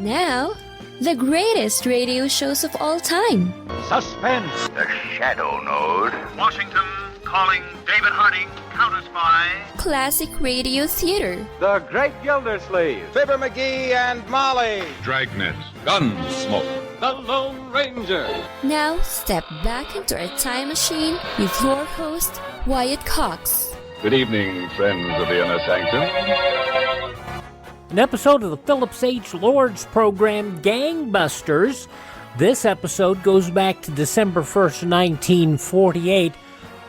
Now, the greatest radio shows of all time. Suspense. The Shadow Node. Washington calling David Harding, counter-spy. Classic radio theater. The Great Gildersleeve. Fibber McGee and Molly. Dragnet. Gunsmoke. The Lone Ranger. Now, step back into our time machine with your host, Wyatt Cox. Good evening, friends of the Inner Sanctum. An episode of the Phillips H. Lord's program, Gangbusters. This episode goes back to December 1st, 1948.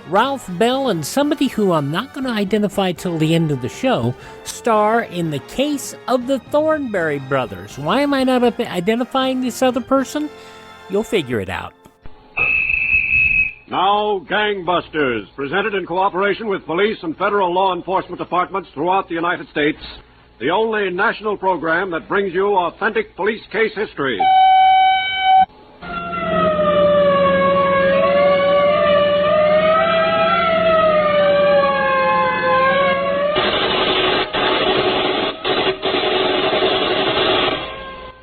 Ralph Bell and somebody who I'm not going to identify till the end of the show star in the case of the Thornberry Brothers. Why am I not identifying this other person? You'll figure it out. Now, Gangbusters, presented in cooperation with police and federal law enforcement departments throughout the United States, the only national program that brings you authentic police case history.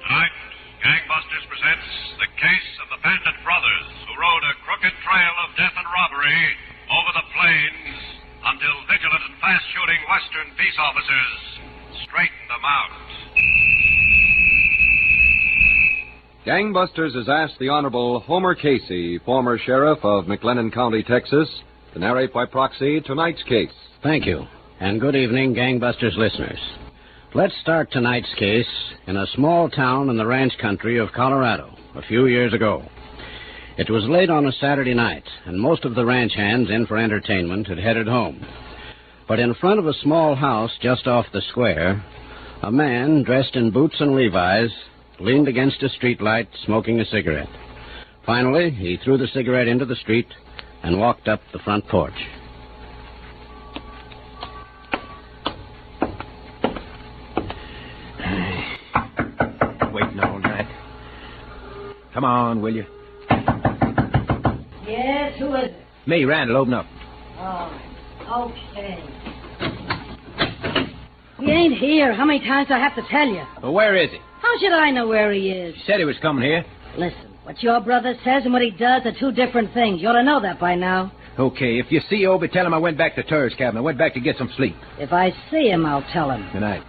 Tonight, Gangbusters presents the case of the Bandit Brothers, who rode a crooked trail of death and robbery over the plains until vigilant and fast-shooting Western peace officers straightened them out. Gangbusters has asked the Honorable Homer Casey, former sheriff of McLennan County, Texas, to narrate by proxy tonight's case. Thank you, and good evening, Gangbusters listeners. Let's start tonight's case in a small town in the ranch country of Colorado a few years ago. It was late on a Saturday night, and most of the ranch hands in for entertainment had headed home. But in front of a small house just off the square, a man dressed in boots and Levi's leaned against a streetlight smoking a cigarette. Finally, he threw the cigarette into the street and walked up the front porch. Waiting all night. Come on, will you? Yes, who is it? Me, Randall, open up. Oh, okay. He ain't here. How many times do I have to tell you? Well, where is he? How should I know where he is? He said he was coming here. Listen, what your brother says and what he does are two different things. You ought to know that by now. Okay, if you see Obie, tell him I went back to Turr's cabin. I went back to get some sleep. If I see him, I'll tell him. Good night.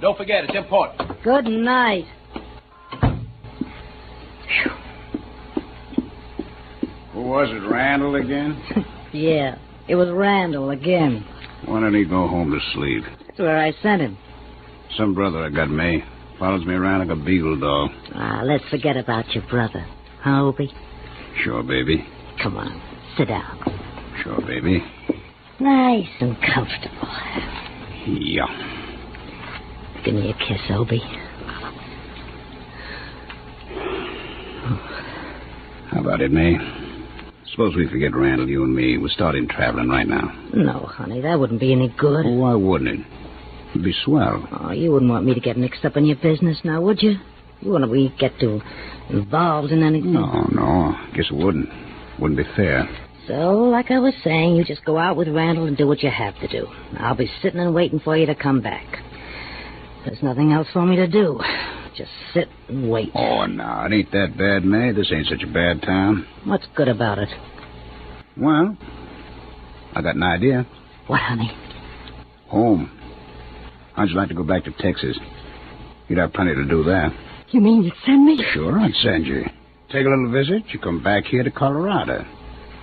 Don't forget, it's important. Good night. Who was it, Randall again? Yeah, it was Randall again. Why don't he go home to sleep? That's where I sent him. Some brother I got me. Follows me around like a beagle dog. Let's forget about your brother. Huh, Obie? Sure, baby. Come on, sit down. Sure, baby. Nice and comfortable. Yeah. Give me a kiss, Obie. How about it, May? Suppose we forget Randall, you and me. We're starting traveling right now. No, honey, that wouldn't be any good. Oh, why wouldn't it? It'd be swell. Oh, you wouldn't want me to get mixed up in your business now, would you? You wouldn't want me to get too involved in anything? No. Guess it wouldn't. Wouldn't be fair. So, like I was saying, you just go out with Randall and do what you have to do. I'll be sitting and waiting for you to come back. There's nothing else for me to do. Just sit and wait. Oh, no, it ain't that bad, May. This ain't such a bad town. What's good about it? Well, I got an idea. What, honey? Home. How'd you like to go back to Texas? You'd have plenty to do there. You mean you'd send me? Sure, I'd send you. Take a little visit, you come back here to Colorado.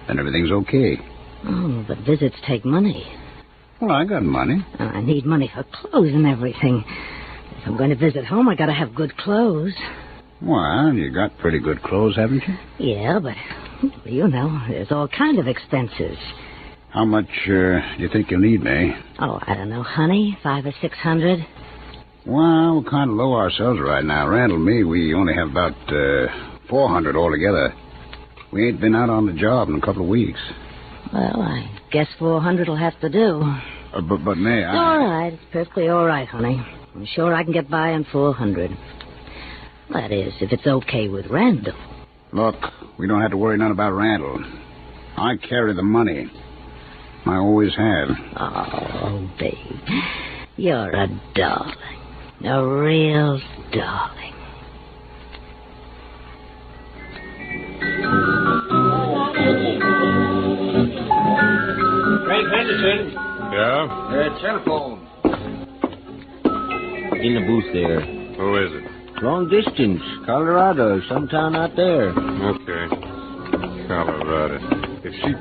Then everything's okay. Oh, but visits take money. Well, I got money. I need money for clothes and everything. If I'm going to visit home, I gotta have good clothes. Well, you got pretty good clothes, haven't you? Yeah, but, you know, there's all kind of expenses. How much, do you think you'll need, May? Oh, I don't know, honey. $500 or $600. Well, we're kind of low ourselves right now. Randall and me, we only have about, $400 altogether. We ain't been out on the job in a couple of weeks. Well, I guess $400 will have to do. But May, It's all right. It's perfectly all right, honey. I'm sure I can get by on $400. That is, if it's okay with Randall. Look, we don't have to worry none about Randall. I carry the money. I always have. Oh, babe. You're a darling. A real darling. Frank Henderson. Yeah? Telephone. In the booth there. Who is it? Long distance. Colorado. Sometime out there. Okay. Colorado. If she...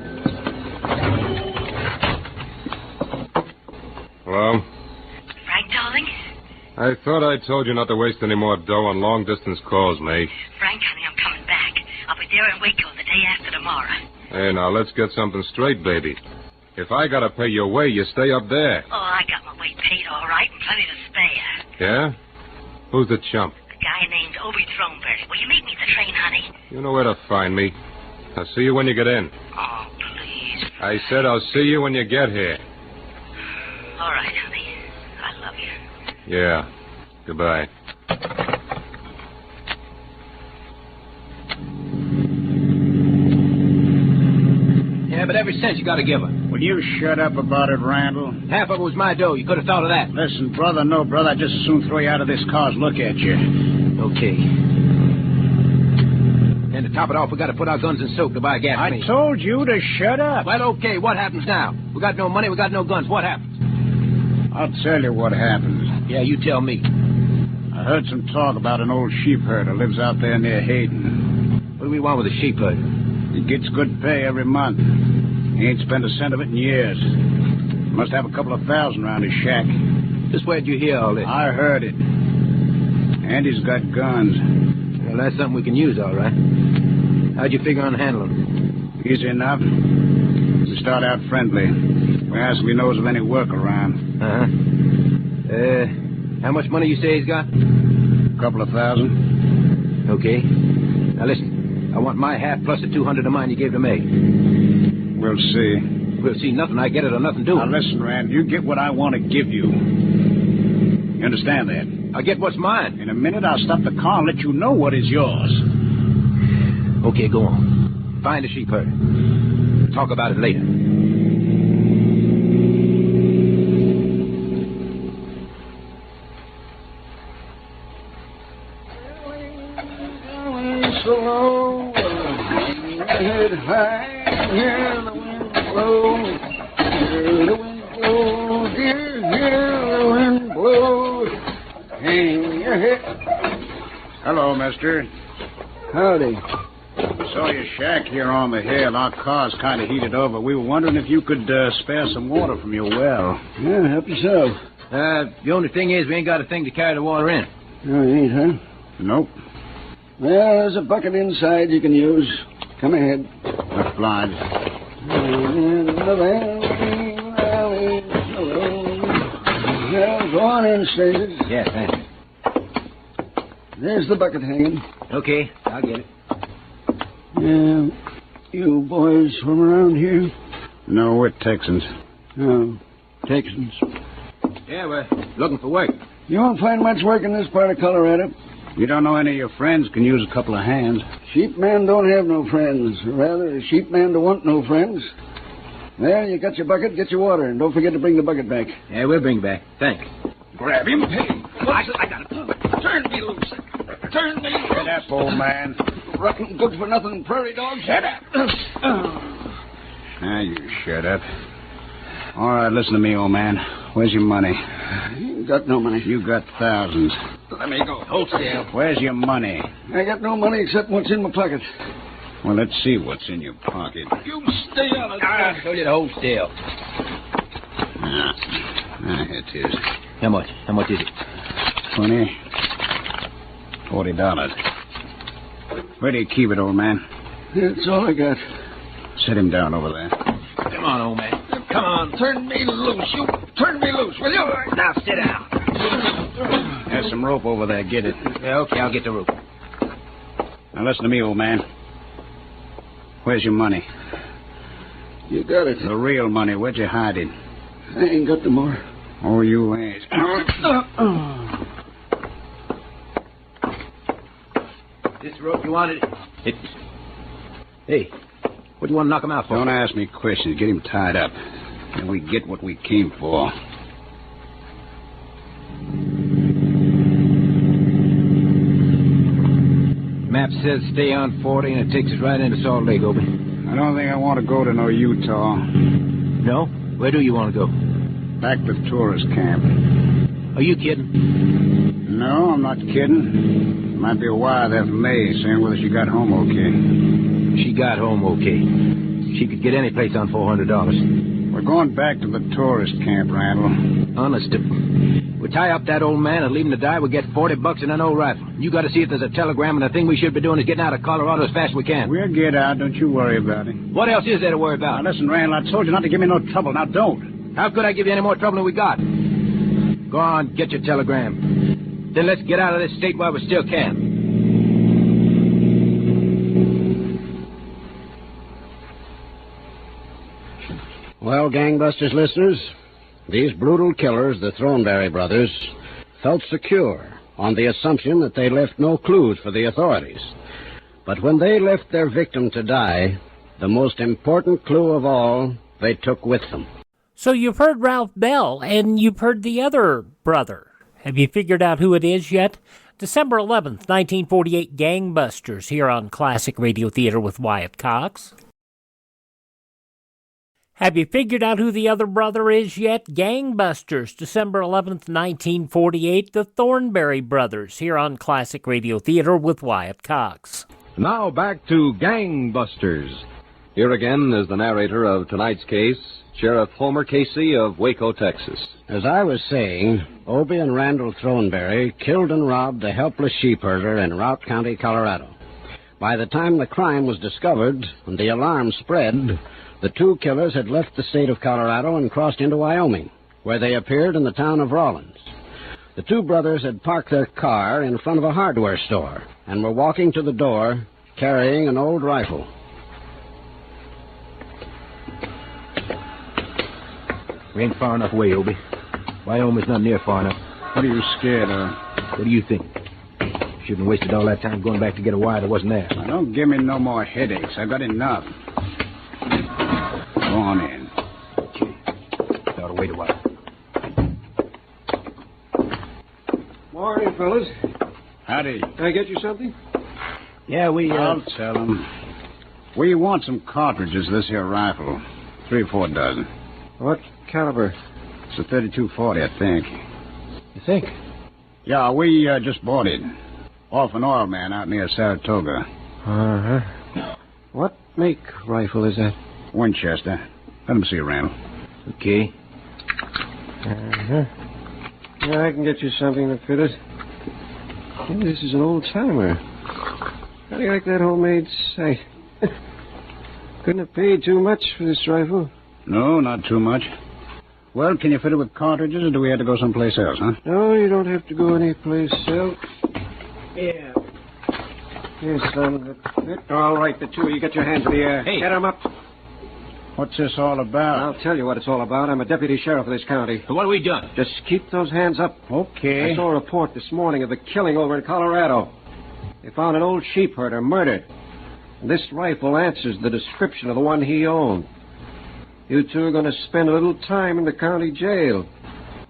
Hello? Frank, darling? I thought I told you not to waste any more dough on long-distance calls, May. Frank, honey, I'm coming back. I'll be there in Waco the day after tomorrow. Hey, now, let's get something straight, baby. If I gotta pay your way, you stay up there. Oh, I got my way paid all right and plenty to spare. Yeah? Who's the chump? A guy named Obie Thornberry. Will you meet me at the train, honey? You know where to find me. I'll see you when you get in. Oh, please. I said I'll see you when you get here. All right, honey. I love you. Yeah. Goodbye. Yeah, but every cent you gotta give her. Will you shut up about it, Randall? Half of it was my dough. You could have thought of that. Listen, brother, no, brother. I'd just as soon throw you out of this car as look at you. Okay. And to top it off, we gotta put our guns in soak to buy gasoline. I told you to shut up. Well, okay, what happens now? We got no money, we got no guns. What happens? I'll tell you what happens. Yeah, you tell me. I heard some talk about an old sheep herder lives out there near Hayden. What do we want with a sheep herder? He gets good pay every month. He ain't spent a cent of it in years. Must have a couple of $1,000 around his shack. Just where'd you hear all this? I heard it. And he's got guns. Well, that's something we can use, all right. How'd you figure on handling them? Easy enough. We start out friendly. We ask if he knows of any work around. How much money you say he's got? A couple of $1,000. Okay. Now listen, I want my half plus the $200 of mine you gave to May. We'll see. We'll see nothing. I get it or nothing do. Now listen, Rand, you get what I want to give you. You understand that? I get what's mine. In a minute, I'll stop the car and let you know what is yours. Okay, go on. Find a sheep herder. Talk about it later. So low, head high, hear the wind blow, hear the wind blow, dear, hear the wind blow, hang your head. Hello, mister. Howdy. Saw your shack here on the hill. Our car's kind of heated over. We were wondering if you could spare some water from your well. Yeah, help yourself. The only thing is we ain't got a thing to carry the water in. No, you ain't, huh? Nope. Well, there's a bucket inside you can use. Come ahead. Obliged. Well, go on in, strangers. Yeah, thanks. There's the bucket hanging. Okay, I'll get it. Yeah, you boys from around here? No, we're Texans. Oh, Texans. Yeah, we're looking for work. You won't find much work in this part of Colorado. You don't know any of your friends can use a couple of hands. Sheepman don't have no friends. Or rather, a sheepman don't want no friends. Well, you got your bucket, get your water, and don't forget to bring the bucket back. Yeah, we'll bring it back. Thanks. Grab him. Hey, I got it. Turn me loose. Turn me loose. Shut up, old man. Rotten good-for-nothing prairie dog. Shut up. Now you shut up. All right, listen to me, old man. Where's your money? You got no money. You got thousands. Let me go. Hold still. Where's your money? I got no money except what's in my pocket. Well, let's see what's in your pocket. You stay out of I told you to hold still. Here it is. How much? How much is it? 20. $40. Where do you keep it, old man? That's all I got. Set him down over there. Come on, old man. Come on, turn me loose. You turn me loose, will you? Now sit down. There's some rope over there. Get it. Yeah, okay, I'll get the rope. Now listen to me, old man. Where's your money? You got it. The real money. Where'd you hide it? I ain't got no more. Oh, you ain't. This rope you wanted? It's... Hey, what do you want to knock him out for? Don't ask me questions. Get him tied up. And we get what we came for. says stay on 40, and it takes us right into Salt Lake, Obie. I don't think I want to go to no Utah. No? Where do you want to go? Back to the tourist camp. Are you kidding? No, I'm not kidding. It might be a while after May, saying whether she got home okay. She got home okay. She could get any place on $400. We're going back to the tourist camp, Randall. Honest, if we tie up that old man and leave him to die, we get $40 and an old rifle. You got to see if there's a telegram, and the thing we should be doing is getting out of Colorado as fast as we can. We'll get out. Don't you worry about it. What else is there to worry about? Now, listen, Randall, I told you not to give me no trouble. Now, don't. How could I give you any more trouble than we got? Go on, get your telegram. Then let's get out of this state while we still can. Well, Gangbusters listeners, these brutal killers, the Thornberry Brothers, felt secure on the assumption that they left no clues for the authorities. But when they left their victim to die, the most important clue of all they took with them. So you've heard Ralph Bell, and you've heard the other brother. Have you figured out who it is yet? December 11th, 1948, Gangbusters, here on Classic Radio Theater with Wyatt Cox. Have you figured out who the other brother is yet? Gangbusters, December 11th, 1948, the Thornberry Brothers, here on Classic Radio Theater with Wyatt Cox. Now back to Gangbusters. Here again is the narrator of tonight's case, Sheriff Homer Casey of Waco, Texas. As I was saying, Obie and Randall Thornberry killed and robbed a helpless sheep herder in Routt County, Colorado. By the time the crime was discovered and the alarm spread, the two killers had left the state of Colorado and crossed into Wyoming, where they appeared in the town of Rawlins. The two brothers had parked their car in front of a hardware store and were walking to the door carrying an old rifle. We ain't far enough away, Obie. Wyoming's not near far enough. What are you scared of? What do you think? Shouldn't have wasted all that time going back to get a wire that wasn't there. Now, don't give me no more headaches. I've got enough. Go on in. Okay. Ought to wait a while. Morning, fellas. Howdy. Can I get you something? Yeah, I'll tell them. We want some cartridges, this here rifle. 3 or 4 dozen. What caliber? It's a 32-40, I think. You think? Yeah, we just bought it. Off an oil man out near Saratoga. Uh-huh. What make rifle is that? Winchester. Let him see, Randall. Okay. Uh-huh. Yeah, I can get you something that fit it. Hey, this is an old-timer. How do you like that homemade sight? Couldn't have paid too much for this rifle. No, not too much. Well, can you fit it with cartridges, or do we have to go someplace else, huh? No, you don't have to go anyplace else. Yeah. Here's some. All right, the two of you get your hands in the air. Hey. Get 'em up. What's this all about? I'll tell you what it's all about. I'm a deputy sheriff of this county. So what have we done? Just keep those hands up. Okay. I saw a report this morning of the killing over in Colorado. They found an old sheep herder murdered. This rifle answers the description of the one he owned. You two are going to spend a little time in the county jail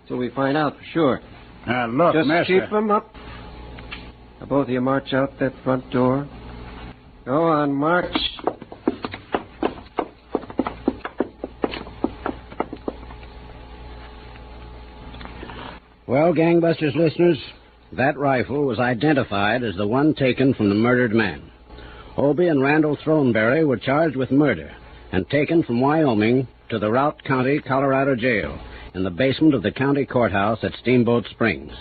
till we find out for sure. Now, look, Just mister. keep them up. Now, both of you march out that front door. Go on, march. Well, Gangbusters listeners, that rifle was identified as the one taken from the murdered man. Obie and Randall Thornberry were charged with murder and taken from Wyoming to the Routt County, Colorado jail in the basement of the county courthouse at Steamboat Springs.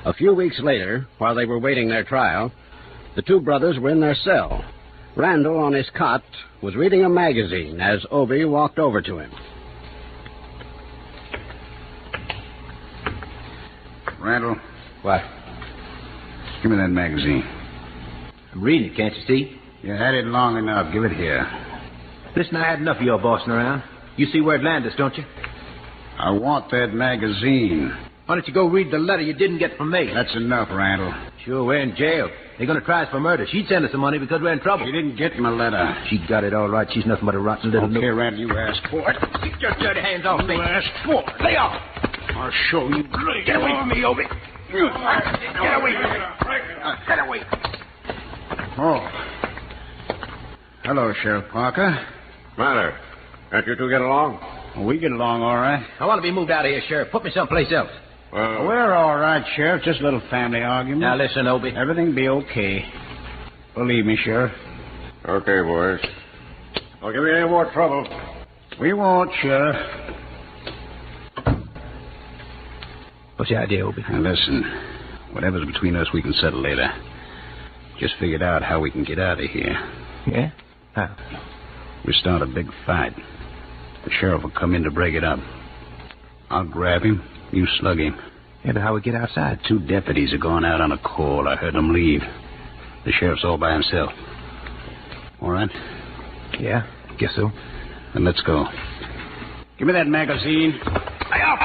A few weeks later, while they were waiting their trial, the two brothers were in their cell. Randall, on his cot, was reading a magazine as Obie walked over to him. Randall. What? Give me that magazine. I'm reading it, can't you see? You had it long enough. Give it here. Listen, I had enough of your bossing around. You see where it landed us, don't you? I want that magazine. Why don't you go read the letter you didn't get from me? That's enough, Randall. Sure, we're in jail. They're going to try us for murder. She'd send us some money because we're in trouble. She didn't get my letter. She got it all right. She's nothing but a rotten little... Okay, Randall, you asked for it. Get your dirty hands off me. You asked for it. Lay off. I'll show you. Get away from me, Obie. Get away. Get away. Oh. Hello, Sheriff Parker. Matter. Can't you two get along? Well, we get along all right. I want to be moved out of here, Sheriff. Put me someplace else. We're all right, Sheriff. Just a little family argument. Now, listen, Obie. Everything be okay. Believe me, Sheriff. Okay, boys. Don't give me any more trouble. We won't, Sheriff. What's the idea, Obie? Now, listen. Whatever's between us, we can settle later. Just figured out how we can get out of here. Yeah? How? We start a big fight. The sheriff will come in to break it up. I'll grab him. You slug him. Yeah, but how we get outside? 2 deputies are going out on a call. I heard them leave. The sheriff's all by himself. All right? Yeah, guess so. Then let's go. Give me that magazine. Lay off!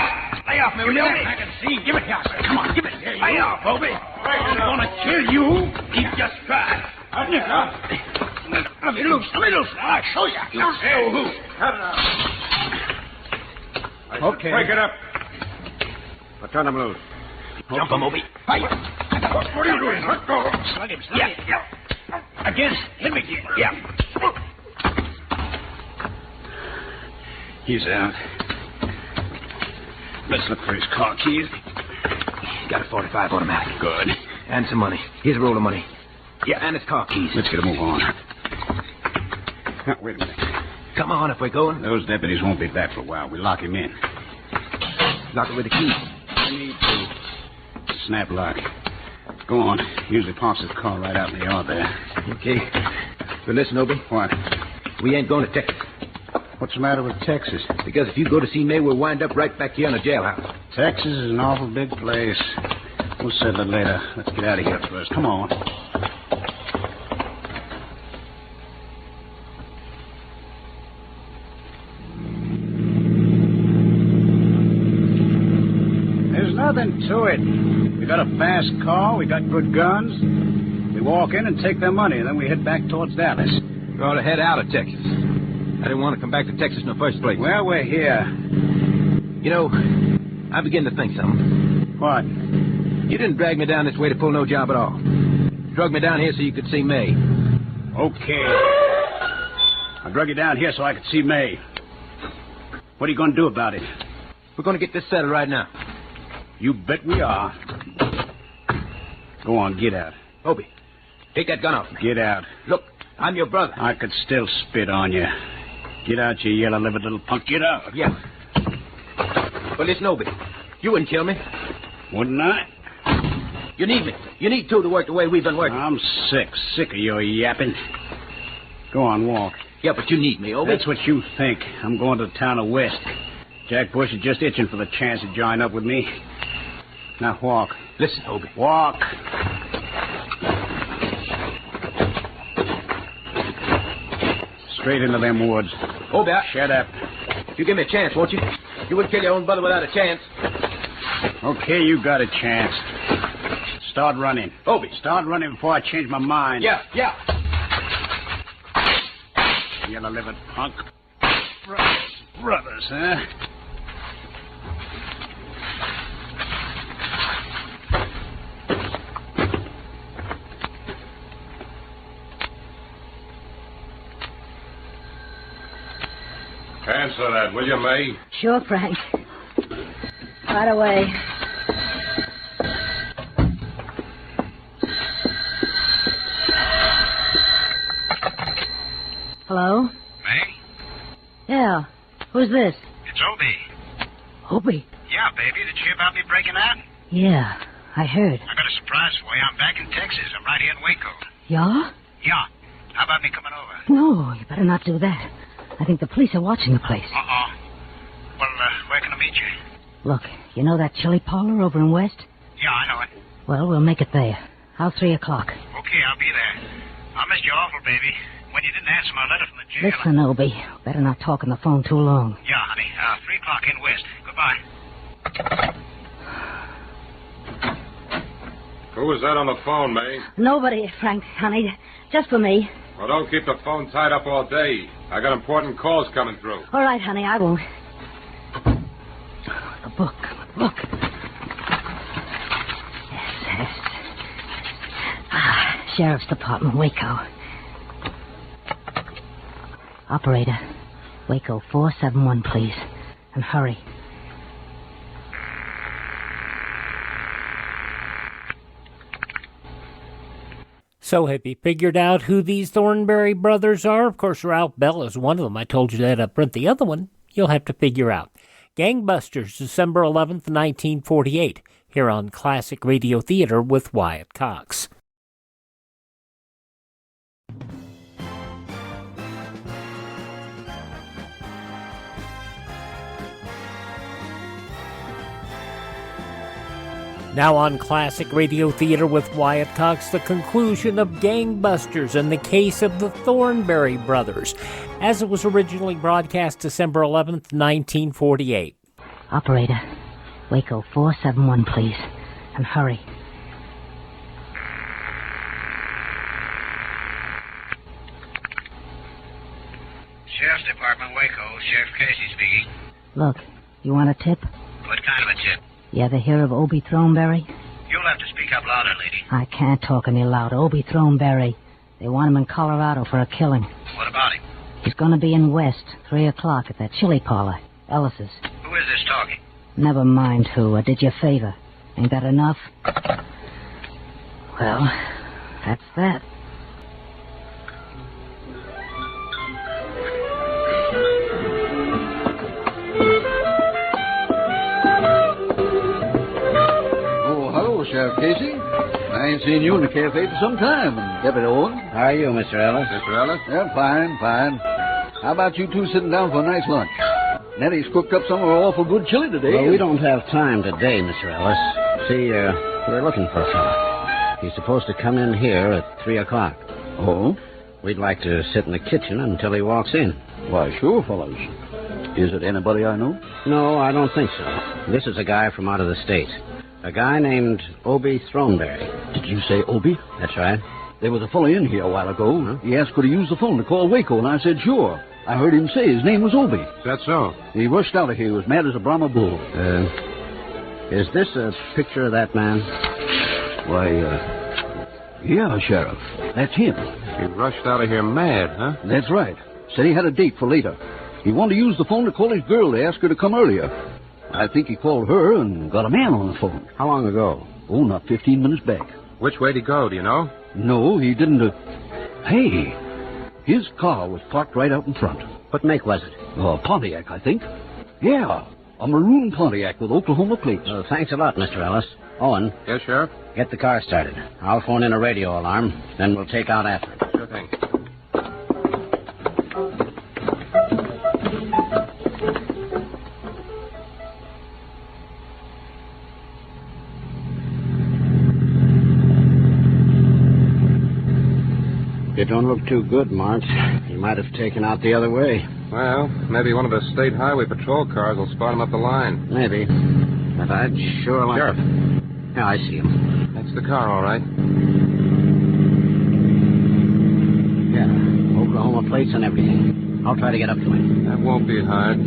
Lay off me, will you? Magazine. Give it here, sir. Come on, give it here. Lay off, Obie. I'm going to kill you. You just try. Let me loose. Let me loose. I'll show you. You'll show who. Okay. Break it up. I'll turn him loose. Jump him, Obie. Fight. What are you doing? Let go. Slug him. Yeah. Again. Hit me again. Yeah. He's out. Let's look for his car keys. Got a .45 automatic. Good. And some money. Here's a roll of money. Yeah, and his car keys. Let's get a move on. Now, wait a minute. Come on, if we're going. Those deputies won't be back for a while. We lock him in. Lock it with the key. We need to. Snap lock. Go on. Usually parks his car right out in the yard there. Okay. But listen, Obie. What? We ain't going to Texas. What's the matter with Texas? Because if you go to see May, we'll wind up right back here in a jailhouse. Texas is an awful big place. We'll settle it later. Let's get out of here first. Come on. There's nothing to it. We got a fast car. We got good guns. We walk in and take their money. Then we head back towards Dallas. We ought to head out of Texas. I didn't want to come back to Texas in the first place. Well, we're here. You know, I begin to think something. What? You didn't drag me down this way to pull no job at all. You drug me down here so you could see May. Okay. I drug you down here so I could see May. What are you going to do about it? We're going to get this settled right now. You bet we are. Go on, get out. Obie, take that gun off me. Get out. Look, I'm your brother. I could still spit on you. Get out, you yellow-livered little punk. Get out. Yeah. But listen, Obie, you wouldn't kill me. Wouldn't I? You need me. You need two to work the way we've been working. I'm sick of your yapping. Go on, walk. Yeah, but you need me, Obie. That's what you think. I'm going to the town of West. Jack Bush is just itching for the chance to join up with me. Now, walk. Listen, Obie. Walk. Straight into them woods. Obie, Shut up. You give me a chance, won't you? You wouldn't kill your own brother without a chance. Okay, you got a chance. Start running. Obie. Start running before I change my mind. Yeah. Yellow-livered punk. Brothers, huh? Answer that, will you, May? Sure, Frank. Right away. Hello? May? Yeah. Who's this? It's Obie. Obie. Yeah, baby. Did you hear about me breaking out? Yeah, I heard. I got a surprise for you. I'm back in Texas. I'm right here in Waco. Yeah? Yeah. How about me coming over? No, you better not do that. I think the police are watching the place. Uh-oh. Well, where can I meet you? Look, you know that chili parlor over in West? Yeah, I know it. Well, we'll make it there. How 3 o'clock? Okay, I'll be there. I missed you awful, baby. When you didn't answer my letter from the jail... Listen, Obie, better not talk on the phone too long. Yeah, honey. 3 o'clock in West. Goodbye. Who was that on the phone, May? Nobody, Frank, honey. Just for me. Well, don't keep the phone tied up all day. I got important calls coming through. All right, honey, I won't. The book. Yes. Sheriff's Department, Waco. Operator, Waco 471, please. And hurry. So have you figured out who these Thornberry brothers are? Of course, Ralph Bell is one of them. I told you that up front. The other one, you'll have to figure out. Gangbusters, December 11th, 1948, here on Classic Radio Theater with Wyatt Cox. Now on Classic Radio Theater with Wyatt Cox, the conclusion of Gangbusters and the case of the Thornberry Brothers, as it was originally broadcast December 11th, 1948. Operator, Waco 471, please. And hurry. Sheriff's Department, Waco. Sheriff Casey speaking. Look, you want a tip? What kind of a tip? You ever hear of Obie Thornberry? You'll have to speak up louder, lady. I can't talk any louder. Obie Thornberry. They want him in Colorado for a killing. What about him? He's going to be in West, 3 o'clock at that chili parlor, Ellis's. Who is this talking? Never mind who. I did you a favor. Ain't that enough? Well, that's that. Sheriff Casey. I ain't seen you in the cafe for some time. Deputy Owen. How are you, Mr. Ellis? Mr. Ellis? Yeah, fine. How about you two sitting down for a nice lunch? Nettie's cooked up some of her awful good chili today. Well, we don't have time today, Mr. Ellis. See, we're looking for a fellow. He's supposed to come in here at 3 o'clock. Oh? We'd like to sit in the kitchen until he walks in. Why, sure, fellows. Is it anybody I know? No, I don't think so. This is a guy from out of the state. A guy named Obie Thornberry. Did you say Obie? That's right. There was a fellow in here a while ago. Huh? He asked could he use the phone to call Waco, and I said sure. I heard him say his name was Obie. Is that so? He rushed out of here. He was mad as a Brahma bull. Is this a picture of that man? Why, yeah, Sheriff. That's him. He rushed out of here mad, huh? That's right. Said he had a date for later. He wanted to use the phone to call his girl to ask her to come earlier. I think he called her and got a man on the phone. How long ago? Oh, not 15 minutes back. Which way did he go, do you know? No, he didn't. Hey, his car was parked right out in front. What make was it? Pontiac, I think. Yeah, a maroon Pontiac with Oklahoma plates. Thanks a lot, Mr. Ellis. Owen. Yes, Sheriff? Get the car started. I'll phone in a radio alarm, then we'll take out after it. Sure thing. It don't look too good, March. He might have taken out the other way. Well, maybe one of the state highway patrol cars will spot him up the line. Maybe. But I'd sure like... Sheriff. Yeah, I see him. That's the car, all right. Yeah, Oklahoma plates and everything. I'll try to get up to him. That won't be hard.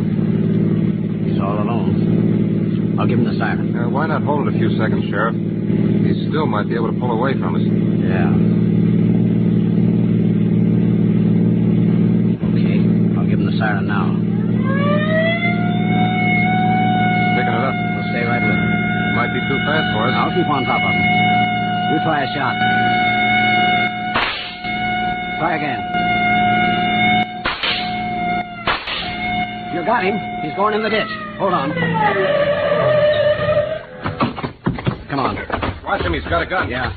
He's all alone. I'll give him the siren. Why not hold it a few seconds, Sheriff? He still might be able to pull away from us. Yeah. Siren now. Picking it up. We'll stay right with him. Might be too fast for us. I'll keep on top of him. You try a shot. Try again. You got him. He's going in the ditch. Hold on. Come on. Watch him. He's got a gun. Yeah.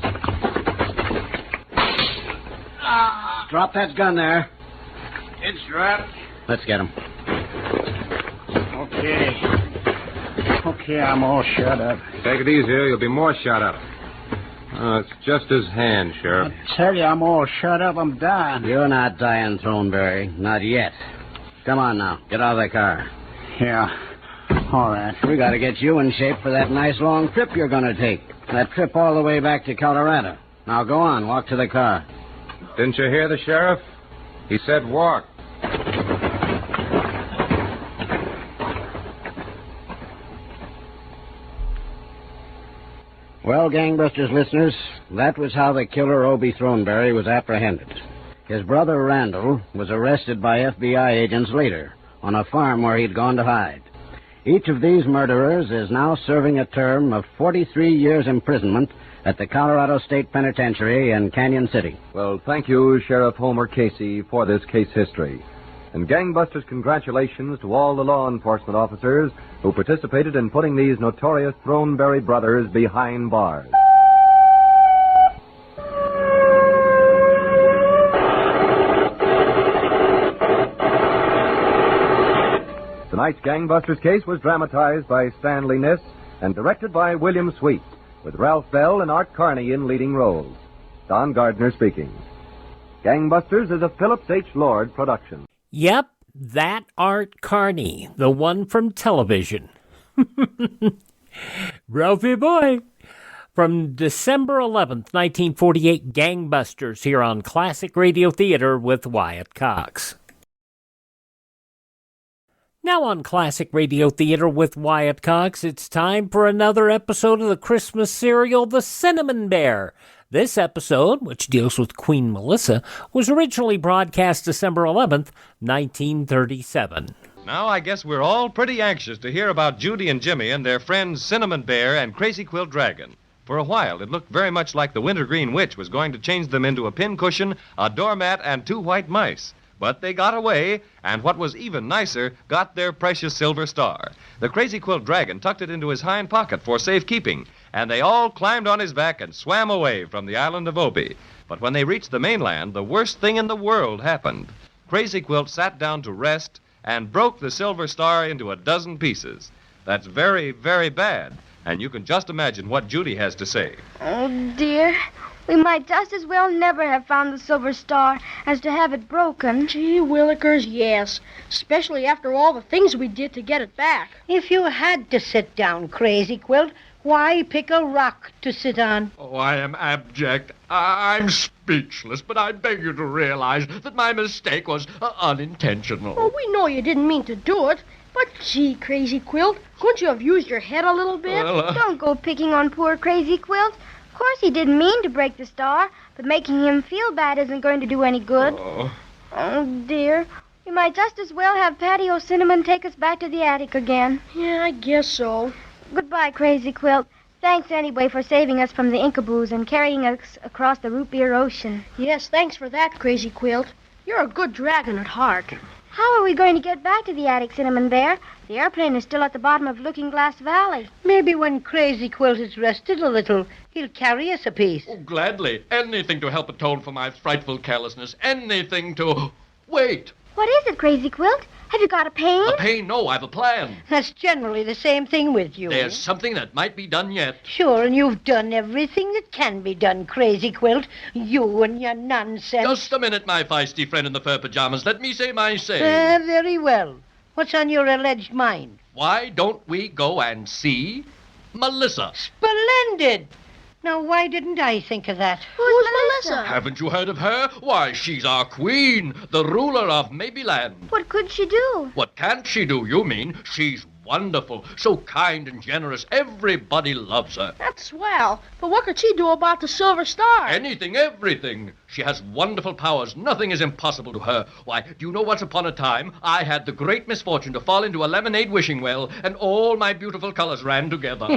Drop that gun there. It's dropped. Let's get him. Okay, I'm all shut up. Take it easy, or you'll be more shot up. Oh, it's just his hand, Sheriff. I tell you, I'm all shut up. I'm dying. You're not dying, Thornberry. Not yet. Come on now. Get out of the car. Yeah. All right. We got to get you in shape for that nice long trip you're going to take. That trip all the way back to Colorado. Now go on. Walk to the car. Didn't you hear the sheriff? He said walk. Well, Gangbusters listeners, that was how the killer Obie Thornberry was apprehended. His brother Randall was arrested by FBI agents later on a farm where he'd gone to hide. Each of these murderers is now serving a term of 43 years imprisonment at the Colorado State Penitentiary in Canyon City. Well, thank you, Sheriff Homer Casey, for this case history. And Gangbusters, congratulations to all the law enforcement officers who participated in putting these notorious Thornberry Brothers behind bars. Tonight's Gangbusters case was dramatized by Stanley Niss and directed by William Sweet, with Ralph Bell and Art Carney in leading roles. Don Gardner speaking. Gangbusters is a Phillips H. Lord production. Yep, that Art Carney, the one from television. Ralphie boy. From December 11th, 1948, Gangbusters here on Classic Radio Theater with Wyatt Cox. Now on Classic Radio Theater with Wyatt Cox, it's time for another episode of the Christmas serial, The Cinnamon Bear. This episode, which deals with Queen Melissa, was originally broadcast December 11th, 1937. Now I guess we're all pretty anxious to hear about Judy and Jimmy and their friends Cinnamon Bear and Crazy Quilt Dragon. For a while, it looked very much like the Wintergreen Witch was going to change them into a pincushion, a doormat, and 2 white mice. But they got away, and what was even nicer, got their precious silver star. The Crazy Quilt Dragon tucked it into his hind pocket for safekeeping, and they all climbed on his back and swam away from the island of Obi. But when they reached the mainland, the worst thing in the world happened. Crazy Quilt sat down to rest and broke the silver star into a dozen pieces. That's very, very bad, and you can just imagine what Judy has to say. Oh, dear. We might just as well never have found the silver star as to have it broken. Gee willikers, yes. Especially after all the things we did to get it back. If you had to sit down, Crazy Quilt, why pick a rock to sit on? Oh, I am abject. I'm speechless, but I beg you to realize that my mistake was unintentional. Well, we know you didn't mean to do it. But gee, Crazy Quilt, couldn't you have used your head a little bit? Don't go picking on poor Crazy Quilt. Of course he didn't mean to break the star, but making him feel bad isn't going to do any good. Oh, dear. We might just as well have Patty O'Cinnamon take us back to the attic again. Yeah, I guess so. Goodbye, Crazy Quilt. Thanks anyway for saving us from the Incaboos and carrying us across the root beer ocean. Yes, thanks for that, Crazy Quilt. You're a good dragon at heart. How are we going to get back to the attic, Cinnamon Bear? The airplane is still at the bottom of Looking Glass Valley. Maybe when Crazy Quilt has rested a little, he'll carry us a piece. Oh, gladly. Anything to help atone for my frightful carelessness. Anything to... Wait. What is it, Crazy Quilt? Have you got a pain? A pain? No, I've a plan. That's generally the same thing with you. There's something that might be done yet. Sure, and you've done everything that can be done, Crazy Quilt. You and your nonsense. Just a minute, my feisty friend in the fur pajamas. Let me say my say. Very well. What's on your alleged mind? Why don't we go and see Melissa? Splendid! Now, why didn't I think of that? Who's Melissa? Haven't you heard of her? Why, she's our queen, the ruler of Maybeland. What could she do? What can't she do, you mean? She's wonderful, so kind and generous. Everybody loves her. That's swell. But what could she do about the silver star? Anything, everything. She has wonderful powers. Nothing is impossible to her. Why, do you know once upon a time, I had the great misfortune to fall into a lemonade wishing well, and all my beautiful colors ran together.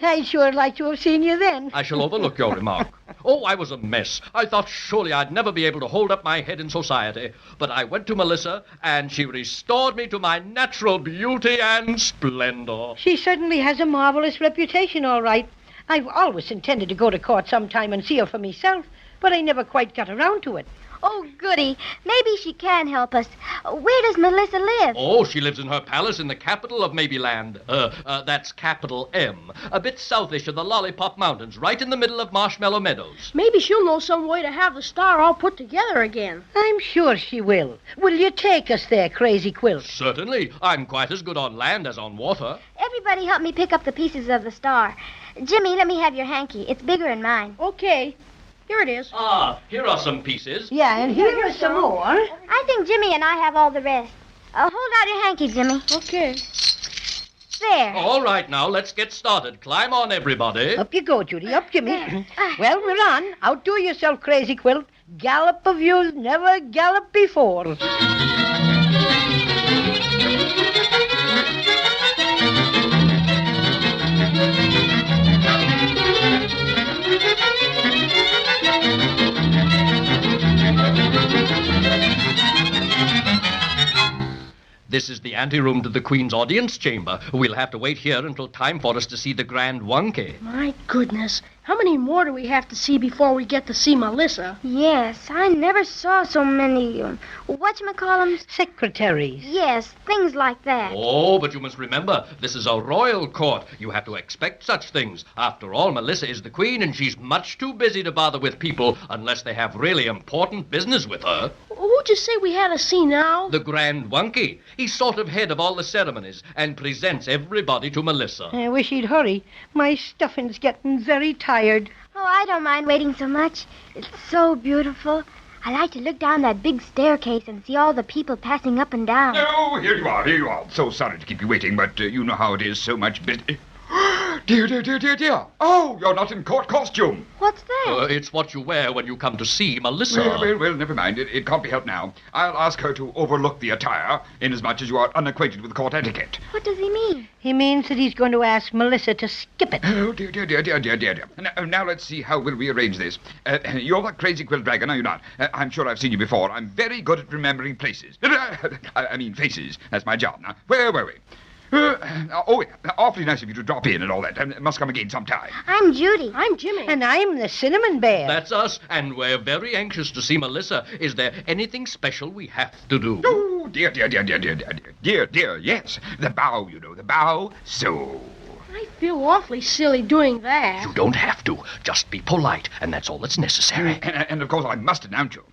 I'd sure like to have seen you then. I shall overlook your remark. Oh, I was a mess. I thought surely I'd never be able to hold up my head in society. But I went to Melissa, and she restored me to my natural beauty and splendor. She certainly has a marvelous reputation, all right. I've always intended to go to court sometime and see her for myself, but I never quite got around to it. Oh, goody. Maybe she can help us. Where does Melissa live? Oh, she lives in her palace in the capital of Maybeland. That's capital M. A bit southish of the Lollipop Mountains, right in the middle of Marshmallow Meadows. Maybe she'll know some way to have the star all put together again. I'm sure she will. Will you take us there, Crazy Quilt? Certainly. I'm quite as good on land as on water. Everybody help me pick up the pieces of the star. Jimmy, let me have your hanky. It's bigger than mine. Okay. Here it is. Ah, here are some pieces. Yeah, and here are some more. I think Jimmy and I have all the rest. Hold out your hanky, Jimmy. Okay. There. All right, now, let's get started. Climb on, everybody. Up you go, Judy. Up, Jimmy. Well, we're on. Outdo yourself, Crazy Quilt. Gallop of you's never galloped before. This is the anteroom to the Queen's audience chamber. We'll have to wait here until time for us to see the Grand Wunky. My goodness. How many more do we have to see before we get to see Melissa? Yes, I never saw so many, whatchamacallums? Secretaries. Yes, things like that. Oh, but you must remember, this is a royal court. You have to expect such things. After all, Melissa is the Queen, and she's much too busy to bother with people unless they have really important business with her. Who'd you say we had to see now? The Grand Wunky. He's sort of head of all the ceremonies and presents everybody to Melissa. I wish he'd hurry. My stuffing's getting very tired. Oh, I don't mind waiting so much. It's so beautiful. I like to look down that big staircase and see all the people passing up and down. Oh, here you are. So sorry to keep you waiting, but you know how it is, so much busy. Dear. Oh, you're not in court costume. What's that? It's what you wear when you come to see Melissa. Well, never mind. It can't be helped now. I'll ask her to overlook the attire, inasmuch as you are unacquainted with court etiquette. What does he mean? He means that he's going to ask Melissa to skip it. Oh, dear. Now let's see how we'll rearrange this. You're the crazy quilt dragon, are you not? I'm sure I've seen you before. I'm very good at remembering places. I mean faces. That's my job. Now, where were we? Awfully nice of you to drop in and all that. Must come again sometime. I'm Judy. I'm Jimmy. And I'm the Cinnamon Bear. That's us, and we're very anxious to see Melissa. Is there anything special we have to do? Oh, dear, yes. The bow, you know, the bow. So... I feel awfully silly doing that. You don't have to. Just be polite, and that's all that's necessary. And of course, I must announce you.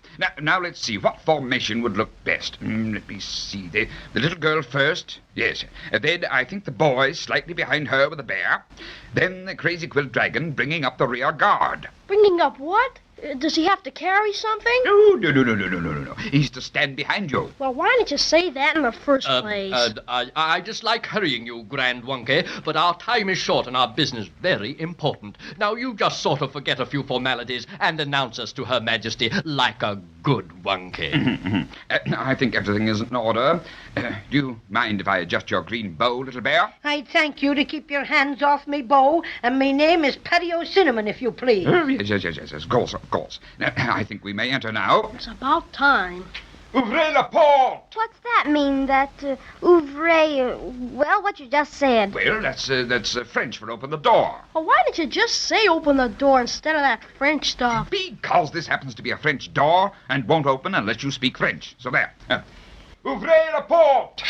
Now let's see. What formation would look best? Let me see. The little girl first. Yes. Then I think the boy slightly behind her with the bear. Then the crazy quilt dragon bringing up the rear guard. Bringing up what? Does he have to carry something? No. He's to stand behind you. Well, why didn't you say that in the first place? I dislike hurrying you, Grand Wunky, but our time is short and our business very important. Now, you just sort of forget a few formalities and announce us to Her Majesty like a good Wunky. I think everything is in order. Do you mind if I adjust your green bow, little bear? I'd thank you to keep your hands off me bow, and my name is Patio Cinnamon, if you please. Yes, of course. I think we may enter now. It's about time. Ouvrez la porte! What's that mean, that ouvrez, well, what you just said? Well, that's French for open the door. Well, why didn't you just say open the door instead of that French stuff? Because this happens to be a French door and won't open unless you speak French. So there. Ouvrez la porte!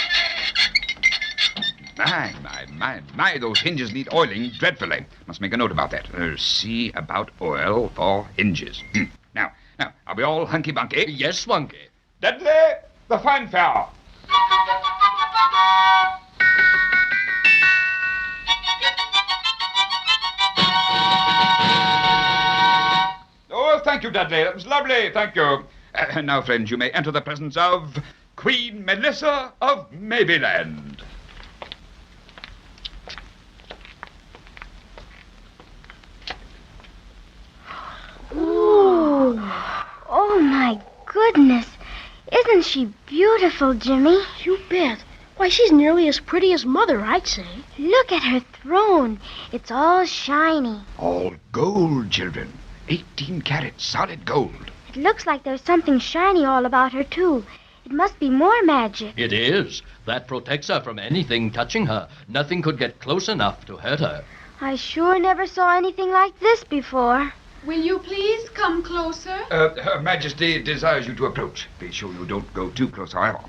My, those hinges need oiling dreadfully. Must make a note about that. See about oil for hinges. Now, are we all hunky-bunky? Yes, Wunky. Deadly, the fanfare. Oh, thank you, Dudley. That was lovely. Thank you. Now, friends, you may enter the presence of Queen Melissa of Maybeland. Ooh. Oh, my goodness. Isn't she beautiful, Jimmy? You bet. Why, she's nearly as pretty as Mother, I'd say. Look at her throne. It's all shiny. All gold, children. 18 karat solid gold. It looks like there's something shiny all about her, too. It must be more magic. It is. That protects her from anything touching her. Nothing could get close enough to hurt her. I sure never saw anything like this before. Will you please come closer? Her Majesty desires you to approach. Be sure you don't go too close, however.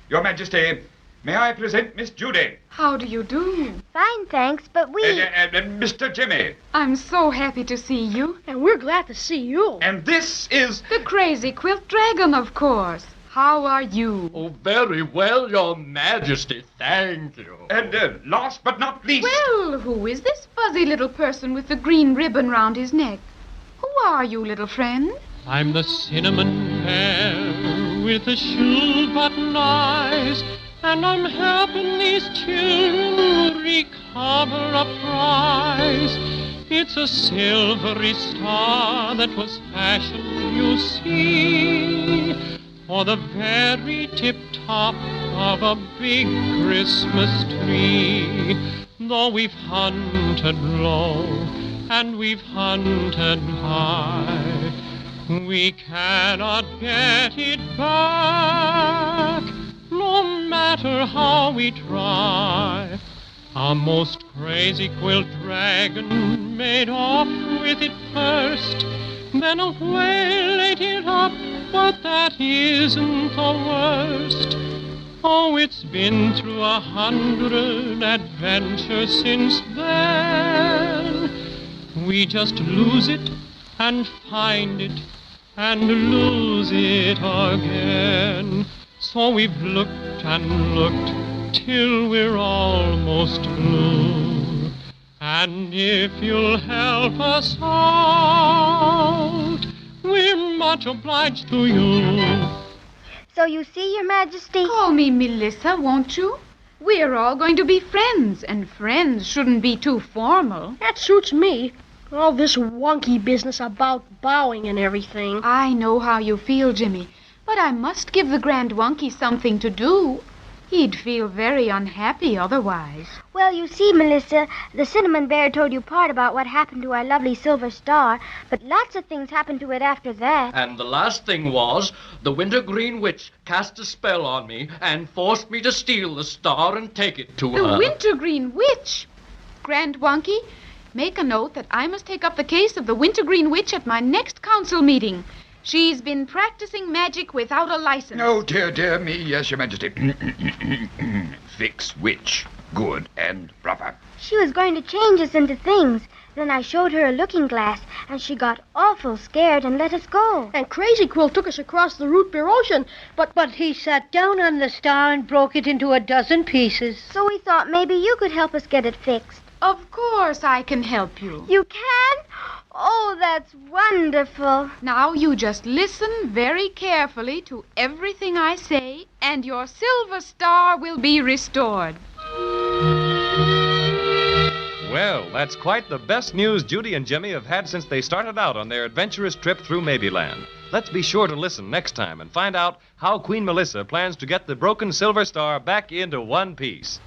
Your Majesty, may I present Miss Judy? How do you do? Fine, thanks, but we... Mr. Jimmy. I'm so happy to see you. And we're glad to see you. And this is... The crazy quilt dragon, of course. How are you? Oh, very well, Your Majesty. Thank you. And last but not least... Well, who is this fuzzy little person with the green ribbon round his neck? Who are you, little friend? I'm the cinnamon bear with the shoe button eyes, and I'm helping these children recover a prize. It's a silvery star that was fashioned you see, or the very tip-top of a big Christmas tree. Though we've hunted low and we've hunted high, we cannot get it back, no matter how we try. Our most crazy quilt dragon made off with it first, then a whale ate it up, but that isn't the worst. Oh, it's been through 100 adventures since then. We just lose it and find it and lose it again. So we've looked and looked till we're almost blue. And if you'll help us out, we're much obliged to you. So you see, Your Majesty? Call me Melissa, won't you? We're all going to be friends, and friends shouldn't be too formal. That suits me. All this wonky business about bowing and everything. I know how you feel, Jimmy, but I must give the Grand Wonky something to do. He'd feel very unhappy otherwise. Well, you see, Melissa, the Cinnamon Bear told you part about what happened to our lovely Silver Star, but lots of things happened to it after that. And the last thing was, the Wintergreen Witch cast a spell on me and forced me to steal the star and take it to her. The Wintergreen Witch? Grand Wonky, make a note that I must take up the case of the Wintergreen Witch at my next council meeting. She's been practicing magic without a license. Oh, dear me, yes, Your Majesty. Fix witch. Good and proper. She was going to change us into things. Then I showed her a looking glass, and she got awful scared and let us go. And Crazy Quill took us across the root beer ocean, but he sat down on the star and broke it into a dozen pieces. So we thought maybe you could help us get it fixed. Of course I can help you. You can? Oh, that's wonderful. Now you just listen very carefully to everything I say, and your Silver Star will be restored. Well, that's quite the best news Judy and Jimmy have had since they started out on their adventurous trip through Maybeland. Let's be sure to listen next time and find out how Queen Melissa plans to get the broken Silver Star back into one piece.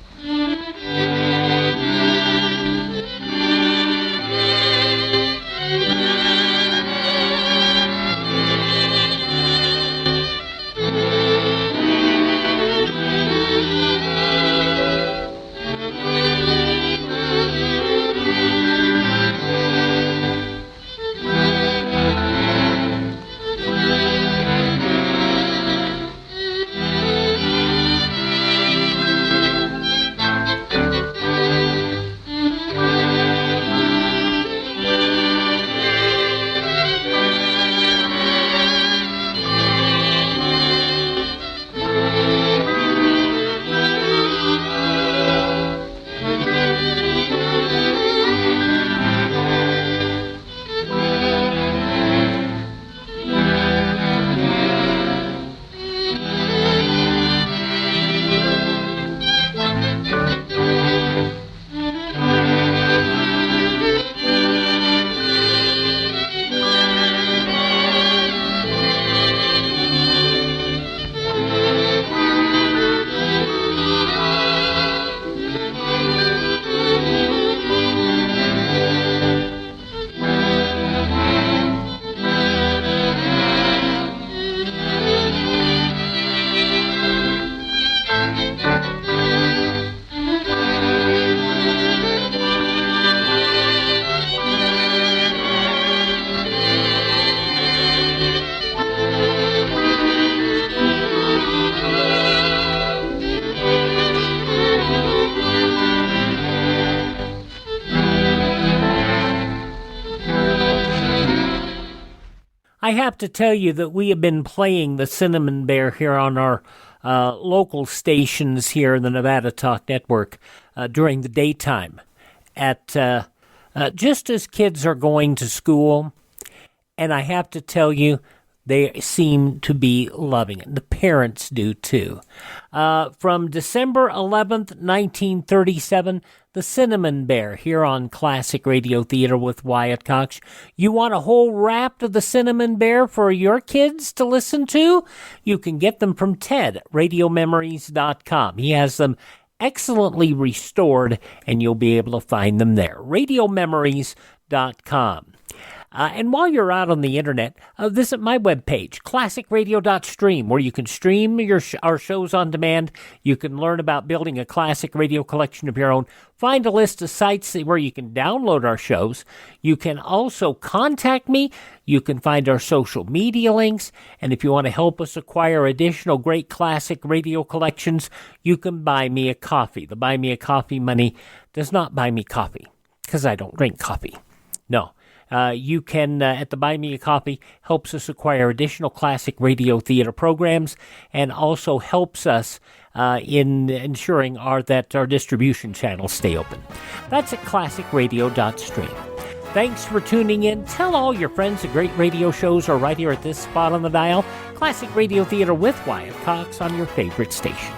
I have to tell you that we have been playing the Cinnamon Bear here on our local stations here in the Nevada Talk Network during the daytime at just as kids are going to school, and I have to tell you, they seem to be loving it. The parents do, too. From December 11th, 1937, the The Cinnamon Bear here on Classic Radio Theater with Wyatt Cox. You want a whole raft of the Cinnamon Bear for your kids to listen to? You can get them from Ted at RadioMemories.com. He has them excellently restored, and you'll be able to find them there. RadioMemories.com. And while you're out on the internet, visit my webpage, classicradio.stream, where you can stream our shows on demand. You can learn about building a classic radio collection of your own. Find a list of sites where you can download our shows. You can also contact me. You can find our social media links. And if you want to help us acquire additional great classic radio collections, you can buy me a coffee. The Buy Me a Coffee money does not buy me coffee, because I don't drink coffee. No. You can, at the Buy Me a Coffee, helps us acquire additional classic radio theater programs and also helps us in ensuring that our distribution channels stay open. That's at classicradio.stream. Thanks for tuning in. Tell all your friends the great radio shows are right here at this spot on the dial. Classic Radio Theater with Wyatt Cox on your favorite station.